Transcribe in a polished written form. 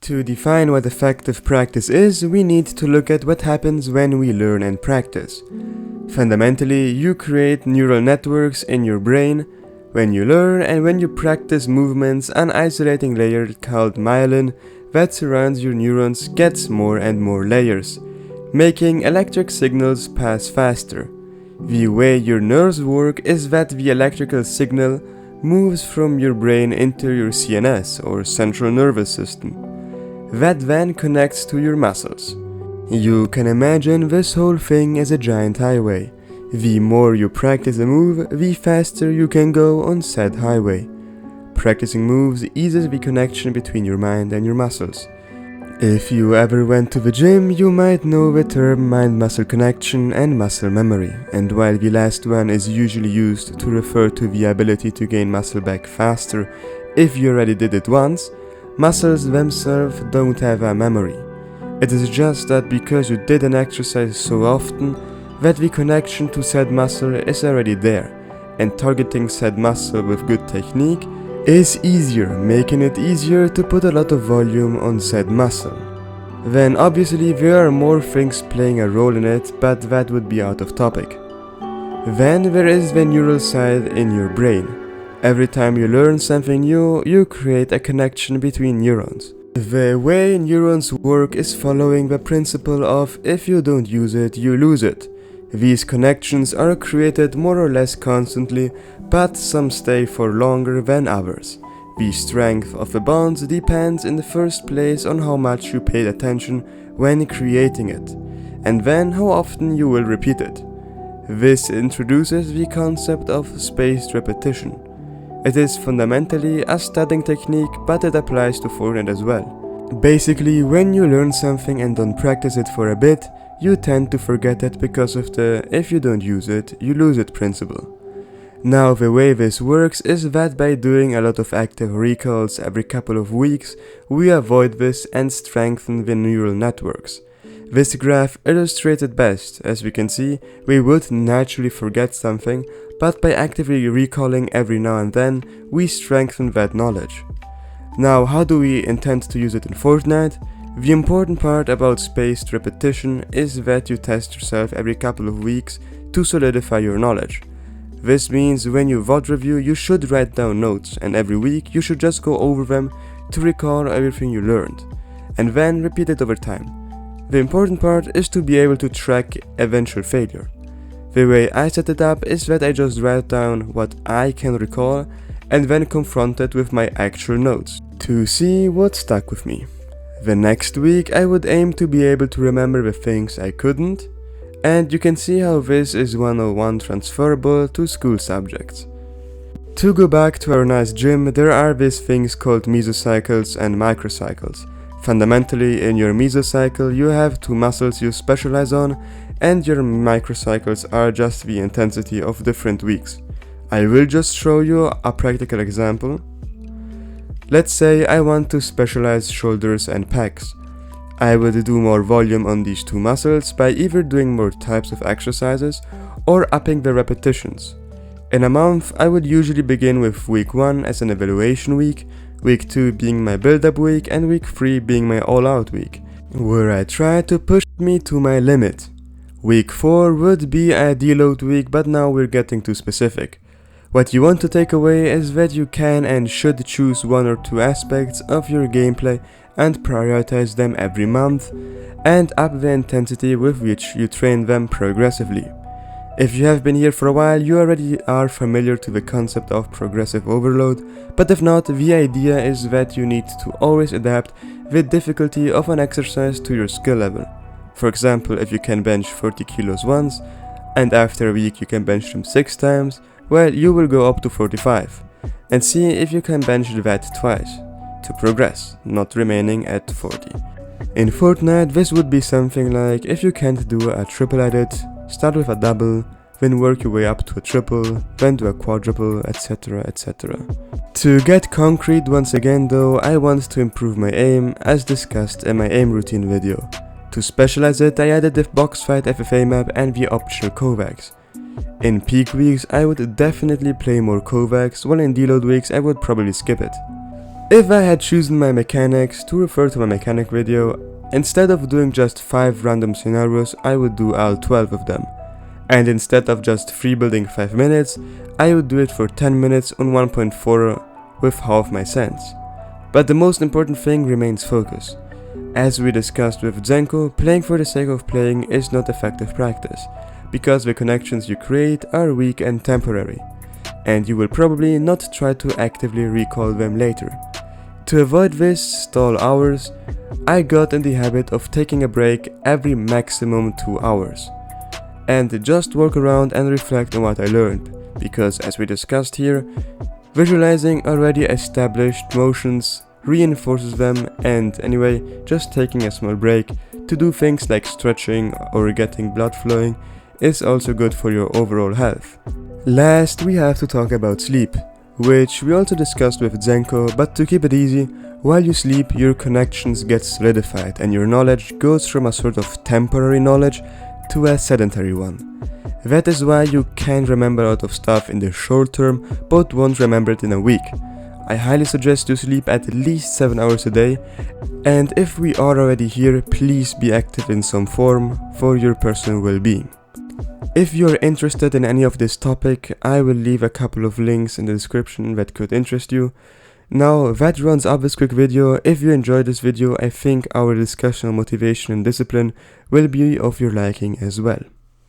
To define what effective practice is, we need to look at what happens when we learn and practice. Fundamentally, you create neural networks in your brain when you learn, and when you practice movements, an isolating layer called myelin that surrounds your neurons gets more and more layers, making electric signals pass faster. The way your nerves work is that the electrical signal moves from your brain into your CNS, or central nervous system, that then connects to your muscles. You can imagine this whole thing as a giant highway. The more you practice a move, the faster you can go on said highway. Practicing moves eases the connection between your mind and your muscles. If you ever went to the gym, you might know the term mind-muscle connection and muscle memory, and while the last one is usually used to refer to the ability to gain muscle back faster if you already did it once, muscles themselves don't have a memory. It is just that because you did an exercise so often that the connection to said muscle is already there, and targeting said muscle with good technique is easier, making it easier to put a lot of volume on said muscle. Then obviously there are more things playing a role in it, but that would be out of topic. Then there is the neural side in your brain. Every time you learn something new, you create a connection between neurons. The way neurons work is following the principle of if you don't use it, you lose it. These connections are created more or less constantly, but some stay for longer than others. The strength of the bonds depends in the first place on how much you paid attention when creating it, and then how often you will repeat it. This introduces the concept of spaced repetition. It is fundamentally a studying technique, but it applies to Fortnite as well. Basically, when you learn something and don't practice it for a bit, you tend to forget it because of the if you don't use it, you lose it principle. Now the way this works is that by doing a lot of active recalls every couple of weeks, we avoid this and strengthen the neural networks. This graph illustrates it best. As we can see, we would naturally forget something, but by actively recalling every now and then, we strengthen that knowledge. Now, how do we intend to use it in Fortnite? The important part about spaced repetition is that you test yourself every couple of weeks to solidify your knowledge. This means when you VOD review, you should write down notes, and every week you should just go over them to recall everything you learned, and then repeat it over time. The important part is to be able to track eventual failure. The way I set it up is that I just write down what I can recall and then confront it with my actual notes to see what stuck with me. The next week I would aim to be able to remember the things I couldn't, and you can see how this is 101 transferable to school subjects. To go back to our nice gym, there are these things called mesocycles and microcycles. Fundamentally, in your mesocycle you have two muscles you specialize on, and your microcycles are just the intensity of different weeks. I will just show you a practical example. Let's say I want to specialize shoulders and pecs. I would do more volume on these two muscles by either doing more types of exercises or upping the repetitions. In a month, I would usually begin with week 1 as an evaluation week, week 2 being my build-up week, and week 3 being my all-out week, where I try to push me to my limit. Week 4 would be a deload week, but now we're getting too specific. What you want to take away is that you can and should choose 1 or 2 aspects of your gameplay and prioritize them every month, and up the intensity with which you train them progressively. If you have been here for a while, you already are familiar to the concept of progressive overload, but if not, the idea is that you need to always adapt the difficulty of an exercise to your skill level. For example, if you can bench 40 kilos once, and after a week you can bench them 6 times, well, you will go up to 45, and see if you can bench that twice, to progress, not remaining at 40. In Fortnite, this would be something like, if you can't do a triple at it, start with a double, then work your way up to a triple, then do a quadruple, etc, etc. To get concrete once again though, I want to improve my aim, as discussed in my aim routine video. To specialize it, I added the box fight FFA map and the optional Kovacs. In peak weeks, I would definitely play more Kovacs, while in deload weeks I would probably skip it. If I had chosen my mechanics to refer to my mechanic video, instead of doing just 5 random scenarios, I would do all 12 of them. And instead of just free building 5 minutes, I would do it for 10 minutes on 1.4 with half my sense. But the most important thing remains focus. As we discussed with Zenko, playing for the sake of playing is not effective practice, because the connections you create are weak and temporary, and you will probably not try to actively recall them later. To avoid this stall hours, I got in the habit of taking a break every maximum 2 hours, and just walk around and reflect on what I learned, because as we discussed here, visualizing already established motions reinforces them, and anyway, just taking a small break to do things like stretching or getting blood flowing is also good for your overall health. Last, we have to talk about sleep, which we also discussed with Zenko, but to keep it easy, while you sleep your connections get solidified and your knowledge goes from a sort of temporary knowledge to a sedentary one. That is why you can remember a lot of stuff in the short term but won't remember it in a week. I highly suggest you sleep at least 7 hours a day, and if we are already here, please be active in some form for your personal well-being. If you are interested in any of this topic, I will leave a couple of links in the description that could interest you. Now that runs up this quick video. If you enjoyed this video, I think our discussion on motivation and discipline will be of your liking as well.